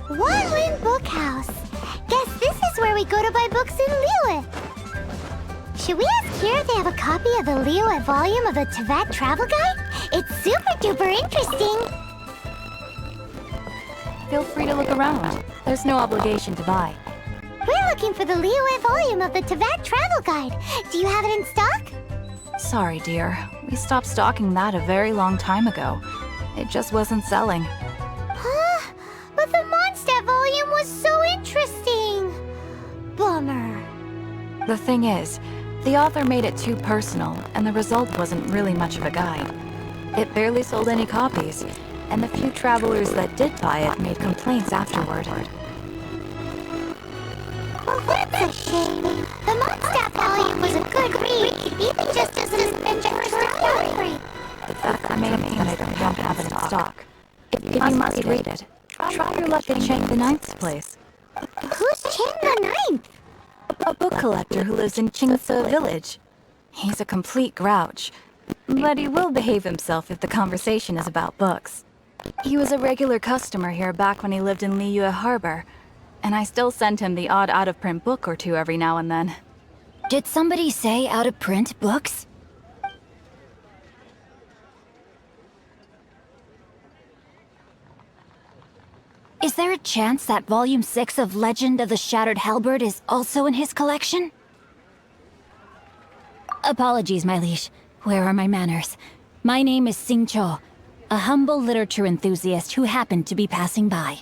One-Win Bookhouse. Guess this is where we go to buy books in Liyue. Should we ask here if they have a copy of the Liyue volume of the Teyvat Travel Guide? It's super-duper interesting. Feel free to look around. There's no obligation to buy. We're looking for the Liyue volume of the Teyvat Travel Guide. Do you have it in stock? Sorry, dear. We stopped stocking that a very long time ago. It just wasn't selling. Huh? But the Mondstadt volume was so interesting. Bummer. The thing is, the author made it too personal, and the result wasn't really much of a guide. It barely sold any copies, and the few travelers that did buy it made complaints afterward. Well, that's a shame. The Mondstadt volume was a good read, even just as an adventure story. That's the main thing that we don't have in stock. If you must read it, try your luck at Chang the Ninth's place. Who's Chang the Ninth? A book collector who lives in Xingqiu village. He's a complete grouch, but he will behave himself if the conversation is about books. He was a regular customer here back when he lived in Liyue Harbor, and I still send him the odd out-of-print book or two every now and then. Did somebody say out-of-print books? Is there a chance that Volume 6 of Legend of the Shattered Halberd is also in his collection? Apologies, my liege. Where are my manners? My name is Xingqiu, a humble literature enthusiast who happened to be passing by.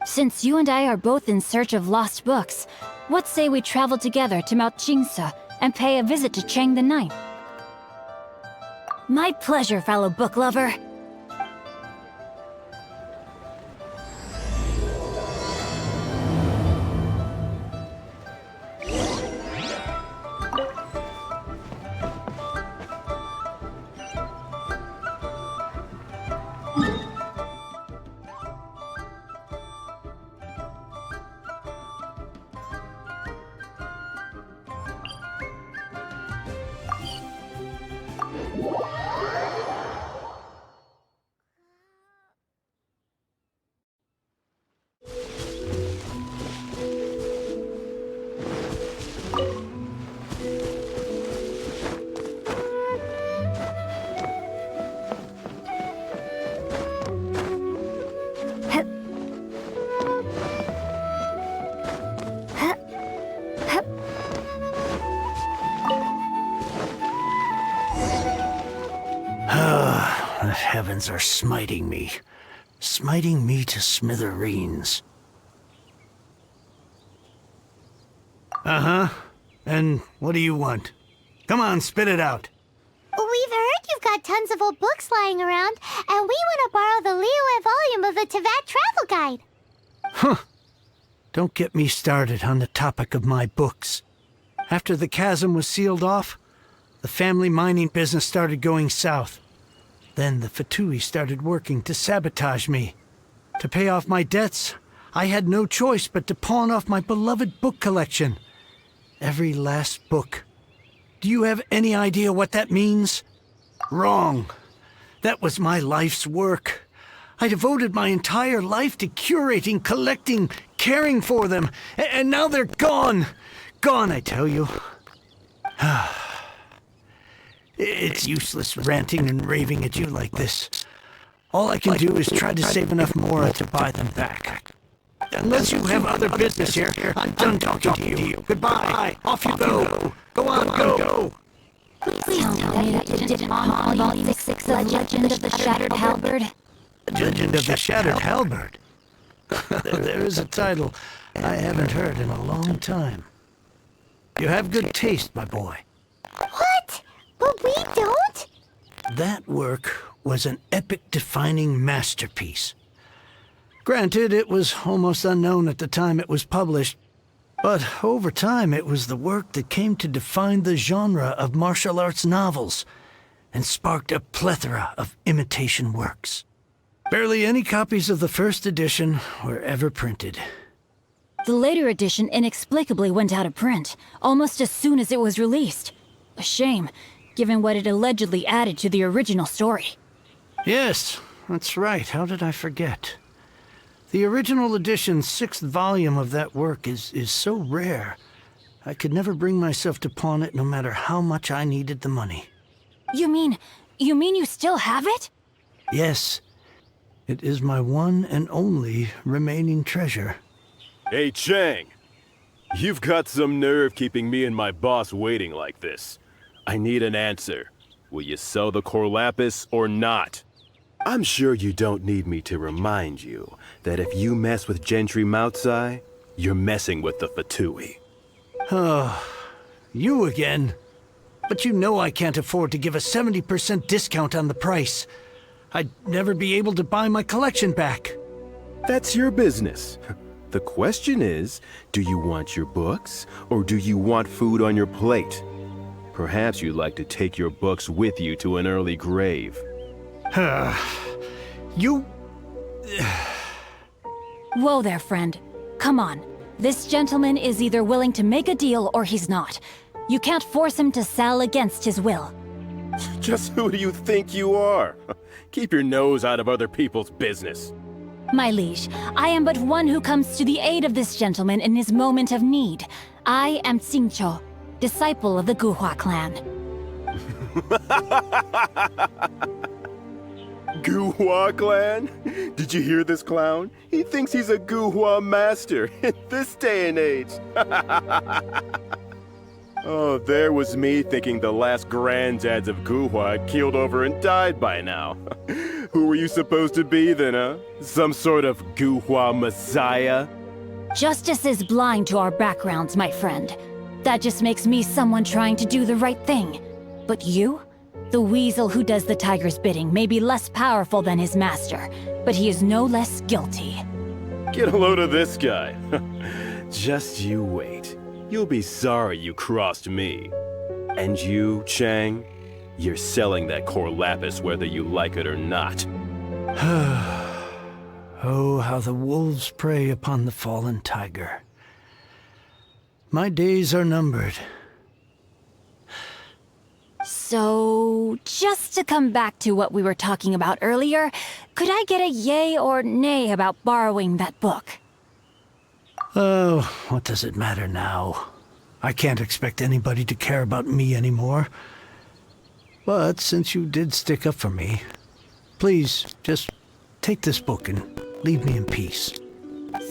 Since you and I are both in search of lost books, what say we travel together to Mount Xingqiu and pay a visit to Chang the Ninth? My pleasure, fellow book lover. The heavens are smiting me to smithereens. Uh-huh. And what do you want? Come on, spit it out. We've heard you've got tons of old books lying around, and we want to borrow the Liyue volume of the Teyvat Travel Guide. Huh. Don't get me started on the topic of my books. After the chasm was sealed off, the family mining business started going south. Then the Fatui started working to sabotage me. To pay off my debts, I had no choice but to pawn off my beloved book collection. Every last book. Do you have any idea what that means? Wrong. That was my life's work. I devoted my entire life to curating, collecting, caring for them, and now they're gone. Gone, I tell you. It's useless ranting and raving at you like this. All I can do is try to save enough Mora to buy them back. Unless you have other business here, I'm done talking to you. Goodbye. Off you go. Go on, go. Please tell me that you didn't pawn Volume 6 of Legend of the Shattered Halberd. Legend of the Shattered Halberd? There is a title I haven't heard in a long time. You have good taste, my boy. What? But we don't? That work was an epic-defining masterpiece. Granted, it was almost unknown at the time it was published, but over time it was the work that came to define the genre of martial arts novels and sparked a plethora of imitation works. Barely any copies of the first edition were ever printed. The later edition inexplicably went out of print, almost as soon as it was released. A shame, given what it allegedly added to the original story. Yes, that's right. How did I forget? The original edition's 6th volume of that work is so rare. I could never bring myself to pawn it no matter how much I needed the money. You mean you still have it? Yes. It is my one and only remaining treasure. Hey, Chang! You've got some nerve keeping me and my boss waiting like this. I need an answer. Will you sell the core lapis or not? I'm sure you don't need me to remind you that if you mess with Gentry Moutsai, you're messing with the Fatui. Oh, you again. But you know I can't afford to give a 70% discount on the price. I'd never be able to buy my collection back. That's your business. The question is, do you want your books, or do you want food on your plate? Perhaps you'd like to take your books with you to an early grave. You... Whoa there, friend. Come on. This gentleman is either willing to make a deal or he's not. You can't force him to sell against his will. Just who do you think you are? Keep your nose out of other people's business. My liege, I am but one who comes to the aid of this gentleman in his moment of need. I am Xingqiu, disciple of the Guhua clan. Guhua clan? Did you hear this clown? He thinks he's a Guhua master in this day and age. Oh, there was me thinking the last granddads of Guhua had keeled over and died by now. Who were you supposed to be then, huh? Some sort of Guhua messiah? Justice is blind to our backgrounds, my friend. That just makes me someone trying to do the right thing. But you? The weasel who does the tiger's bidding may be less powerful than his master, but he is no less guilty. Get a load of this guy. Just you wait. You'll be sorry you crossed me. And you, Chang, you're selling that core lapis whether you like it or not. Oh, how the wolves prey upon the fallen tiger. My days are numbered. So, just to come back to what we were talking about earlier, could I get a yay or nay about borrowing that book? Oh, what does it matter now? I can't expect anybody to care about me anymore. But since you did stick up for me, please, just take this book and leave me in peace.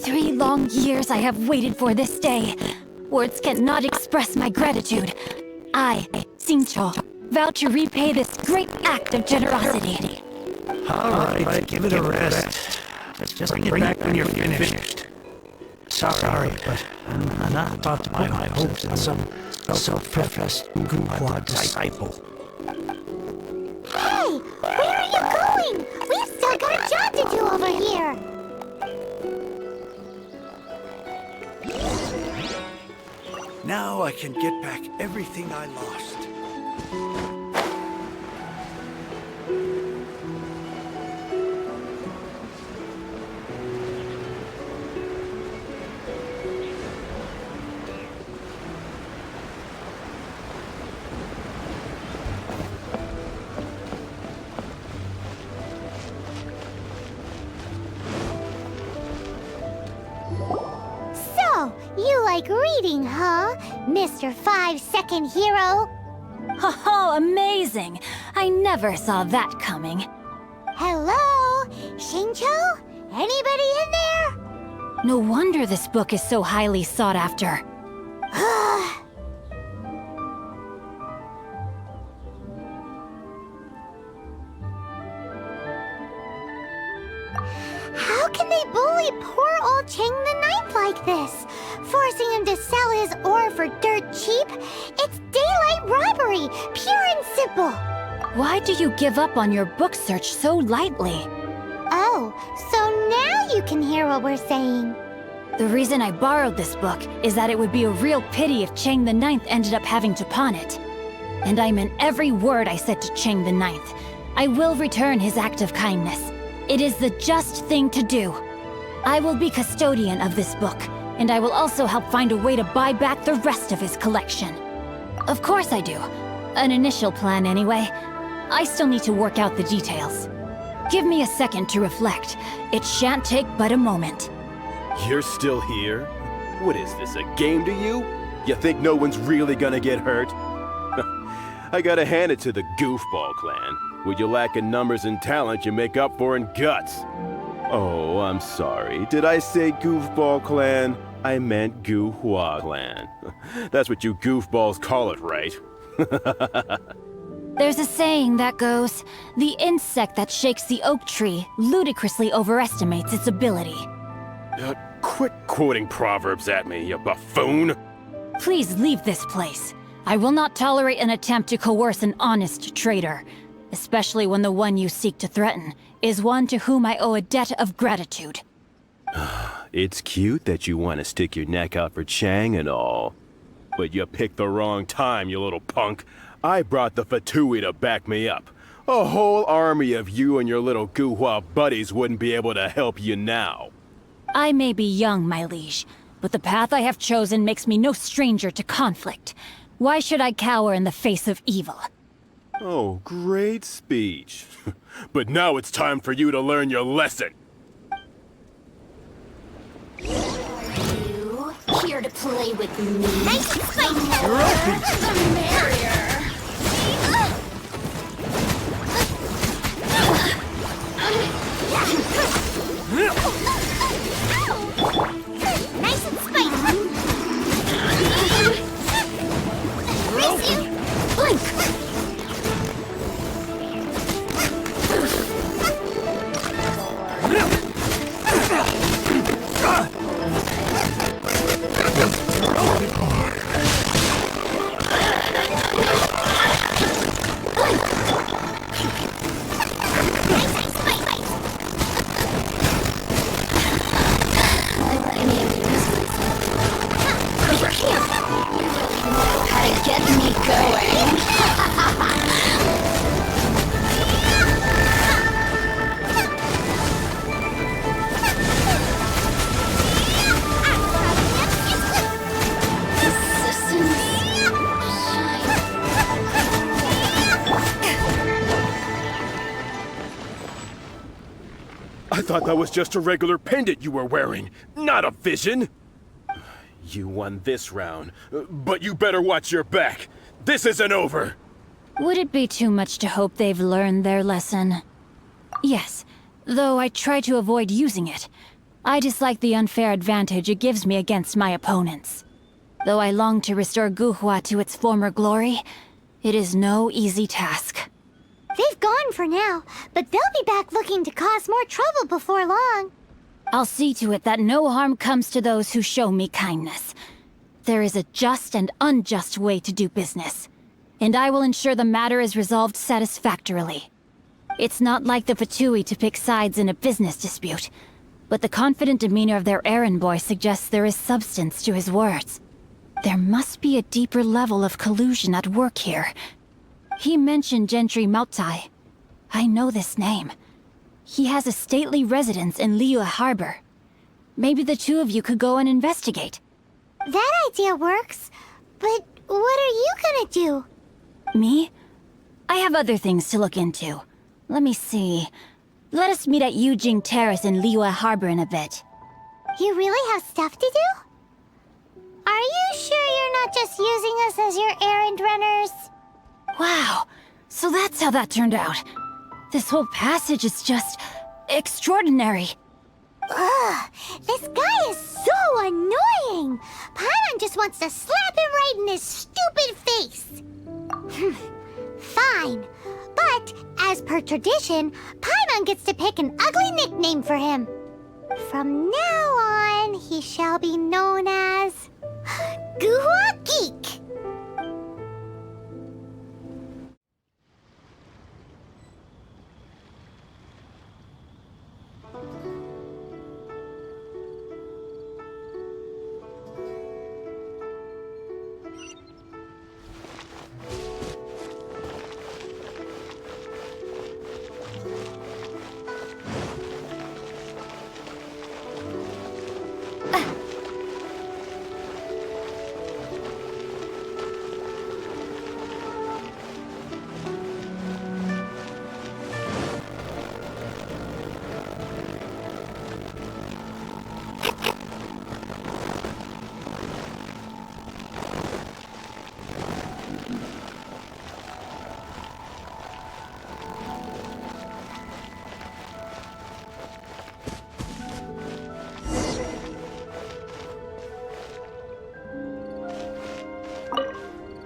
3 long years I have waited for this day. Words cannot express my gratitude. I, Xingqiu, vow to repay this great act of generosity. All right, give it a rest. Just bring it back when you're finished. Sorry, but I'm not about to put my hopes in some self-professed Guhua disciple. Hey! Where are you going? We've still got a job to do over here! Now I can get back everything I lost. So, you like reading, huh? Mr. 5-second hero? Oh, amazing! I never saw that coming. Hello? Xingqiu? Anybody in there? No wonder this book is so highly sought after. How can they bully poor old Chang the Ninth like this? Forcing him to sell his ore for dirt cheap? It's daylight robbery, pure and simple. Why do you give up on your book search so lightly? Oh, so now you can hear what we're saying. The reason I borrowed this book is that it would be a real pity if Chang the Ninth ended up having to pawn it. And I meant every word I said to Chang the Ninth. I will return his act of kindness. It is the just thing to do. I will be custodian of this book, and I will also help find a way to buy back the rest of his collection. Of course I do. An initial plan anyway. I still need to work out the details. Give me a second to reflect. It shan't take but a moment. You're still here? What is this, a game to you? You think no one's really gonna get hurt? I gotta hand it to the Goofball clan. What you lack in numbers and talent, you make up for in guts. Oh, I'm sorry. Did I say Goofball clan? I meant Guhua clan. That's what you goofballs call it, right? There's a saying that goes, the insect that shakes the oak tree ludicrously overestimates its ability. Quit quoting proverbs at me, you buffoon! Please leave this place. I will not tolerate an attempt to coerce an honest trader, especially when the one you seek to threaten is one to whom I owe a debt of gratitude. It's cute that you want to stick your neck out for Chang and all. But you picked the wrong time, you little punk. I brought the Fatui to back me up. A whole army of you and your little Guhua buddies wouldn't be able to help you now. I may be young, my liege, but the path I have chosen makes me no stranger to conflict. Why should I cower in the face of evil? Oh, great speech. But now it's time for you to learn your lesson. You here to play with me? Nice and spicy! The merrier! Nice and spicy! Miss you! Blink! Get me going. I thought that was just a regular pendant you were wearing, not a vision. You won this round, but you better watch your back. This isn't over. Would it be too much to hope they've learned their lesson? Yes, though I try to avoid using it. I dislike the unfair advantage it gives me against my opponents. Though I long to restore Guhua to its former glory, it is no easy task. They've gone for now, but they'll be back looking to cause more trouble before long. I'll see to it that no harm comes to those who show me kindness. There is a just and unjust way to do business, and I will ensure the matter is resolved satisfactorily. It's not like the Fatui to pick sides in a business dispute, but the confident demeanor of their errand boy suggests there is substance to his words. There must be a deeper level of collusion at work here. He mentioned Gentry Mautai. I know this name. He has a stately residence in Liyue Harbor. Maybe the two of you could go and investigate. That idea works, but what are you gonna do? Me? I have other things to look into. Let me see. Let us meet at Yujing Terrace in Liyue Harbor in a bit. You really have stuff to do? Are you sure you're not just using us as your errand runners? Wow, so that's how that turned out. This whole passage is just extraordinary. Ugh, this guy is so annoying! Paimon just wants to slap him right in his stupid face! Fine, but as per tradition, Paimon gets to pick an ugly nickname for him. From now on, he shall be known as... Guhua Geek!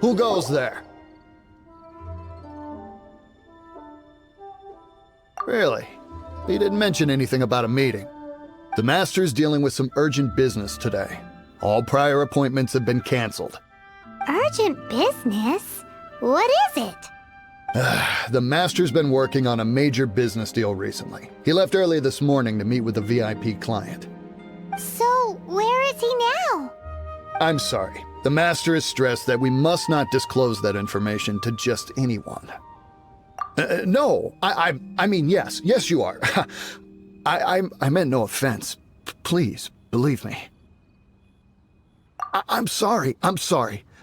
Who goes there? Really? He didn't mention anything about a meeting. The Master's dealing with some urgent business today. All prior appointments have been canceled. Urgent business? What is it? The Master's been working on a major business deal recently. He left early this morning to meet with a VIP client. So, where is he now? I'm sorry. The Master has stressed that we must not disclose that information to just anyone. No, I mean, yes. Yes, you are. I meant no offense. Please, believe me. I'm sorry.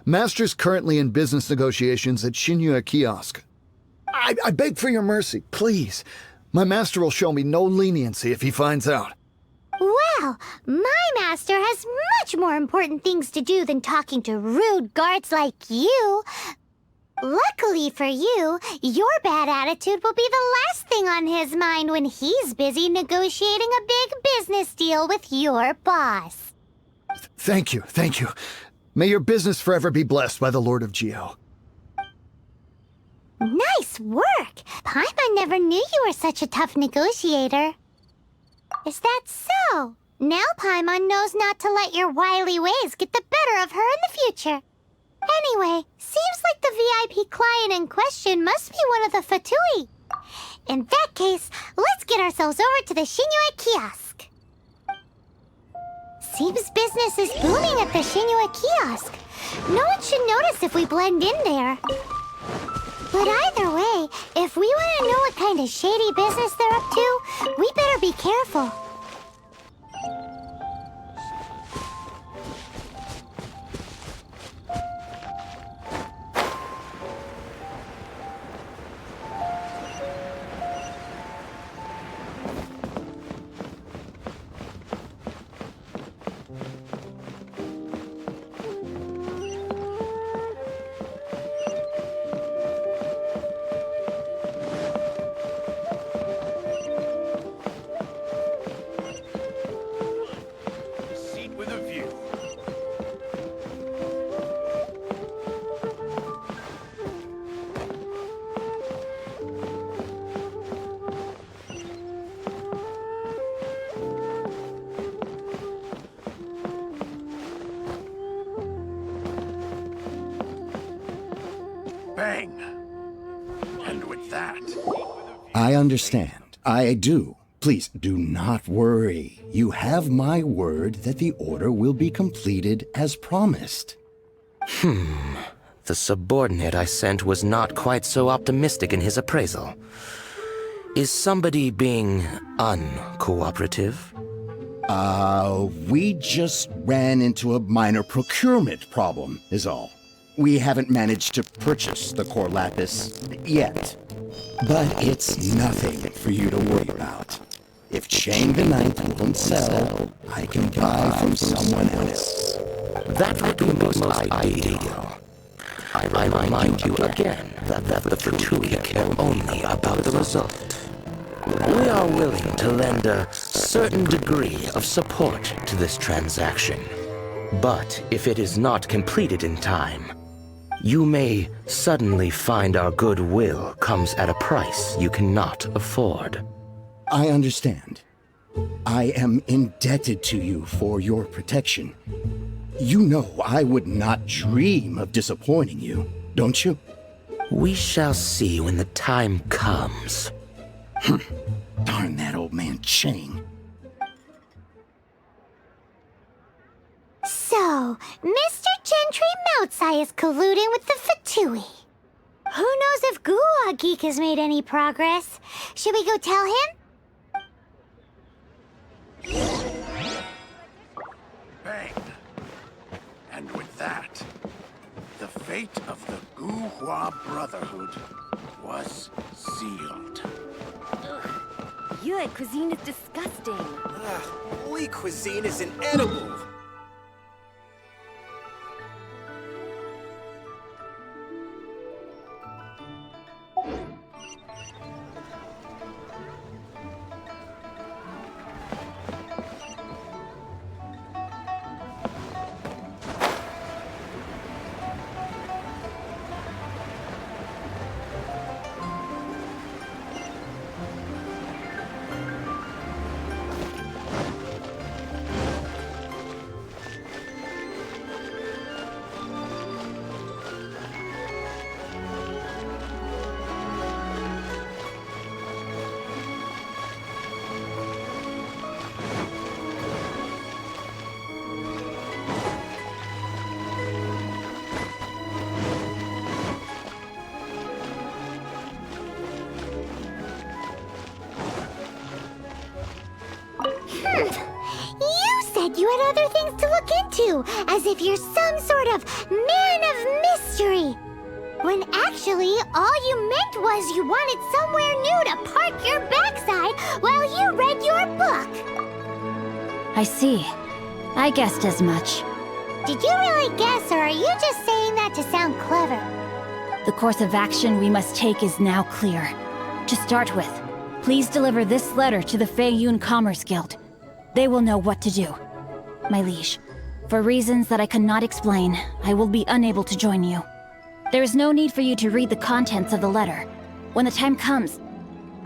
Master's currently in business negotiations at Xingqiu Kiosk. I beg for your mercy, please. My master will show me no leniency if he finds out. Well, my master has much more important things to do than talking to rude guards like you. Luckily for you, your bad attitude will be the last thing on his mind when he's busy negotiating a big business deal with your boss. Thank you. May your business forever be blessed by the Lord of Geo. Nice work! Paimon never knew you were such a tough negotiator. Is that so? Now Paimon knows not to let your wily ways get the better of her in the future. Anyway, seems like the VIP client in question must be one of the Fatui. In that case, let's get ourselves over to the Xingqiu Kiosk. Seems business is booming at the Xingqiu Kiosk. No one should notice if we blend in there. But either way, if we want to know what kind of shady business they're up to, we better be careful. Bang! And with that... I understand. I do. Please do not worry. You have my word that the order will be completed as promised. The subordinate I sent was not quite so optimistic in his appraisal. Is somebody being uncooperative? We just ran into a minor procurement problem, is all. We haven't managed to purchase the core lapis yet. But it's nothing for you to worry about. If Chang the Ninth won't sell, I can buy from someone else. That would be most ideal. I remind you again that the Fatui care only about the result. We are willing to lend a certain degree of support to this transaction. But if it is not completed in time, you may suddenly find our goodwill comes at a price you cannot afford. I understand. I am indebted to you for your protection. You know I would not dream of disappointing you, don't you? We shall see when the time comes. Darn that old man Chang. So, Mr. Gentry Moutsai is colluding with the Fatui. Who knows if Guwa Geek has made any progress? Should we go tell him? Bang! And with that, the fate of the Guhua Brotherhood was sealed. Yue cuisine is disgusting. Li cuisine is inedible. what other things to look into, as if you're some sort of man of mystery. When actually, all you meant was you wanted somewhere new to park your backside while you read your book. I see. I guessed as much. Did you really guess, or are you just saying that to sound clever? The course of action we must take is now clear. To start with, please deliver this letter to the Feiyun Commerce Guild. They will know what to do. My liege, for reasons that I cannot explain, I will be unable to join you. There is no need for you to read the contents of the letter. When the time comes...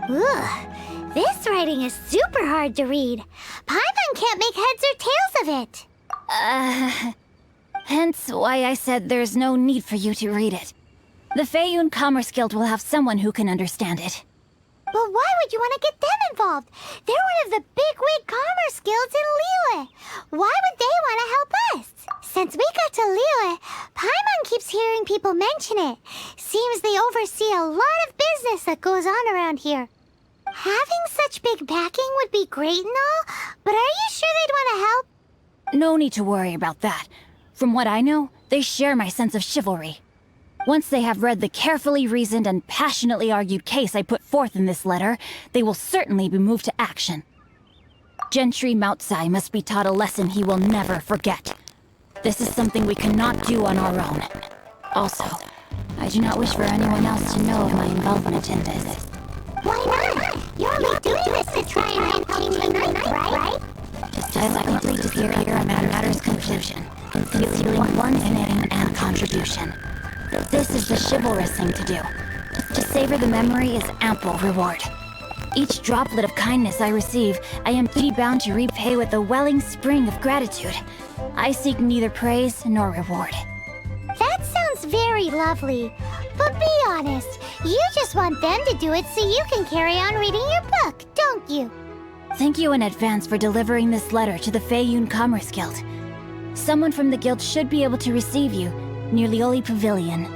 Ugh, this writing is super hard to read. Paimon can't make heads or tails of it. Hence why I said there's no need for you to read it. The Feiyun Commerce Guild will have someone who can understand it. But why would you want to get them involved? They're one of the bigwig commerce guilds in Liyue. Why would they want to help us? Since we got to Liyue, Paimon keeps hearing people mention it. Seems they oversee a lot of business that goes on around here. Having such big backing would be great and all, but are you sure they'd want to help? No need to worry about that. From what I know, they share my sense of chivalry. Once they have read the carefully reasoned and passionately argued case I put forth in this letter, they will certainly be moved to action. Gentry Moutsai must be taught a lesson he will never forget. This is something we cannot do on our own. Also, I do not wish for anyone else to know of my involvement in this. Why not? You're only doing this to try and help Team Unite, right? Just as I complete to hear a matter's conclusion, concealing one's name and contribution. This is the chivalrous thing to do. To savor the memory is ample reward. Each droplet of kindness I receive, I am duty-bound to repay with a welling spring of gratitude. I seek neither praise nor reward. That sounds very lovely. But be honest, you just want them to do it so you can carry on reading your book, don't you? Thank you in advance for delivering this letter to the Feiyun Commerce Guild. Someone from the guild should be able to receive you near Lioli Pavilion.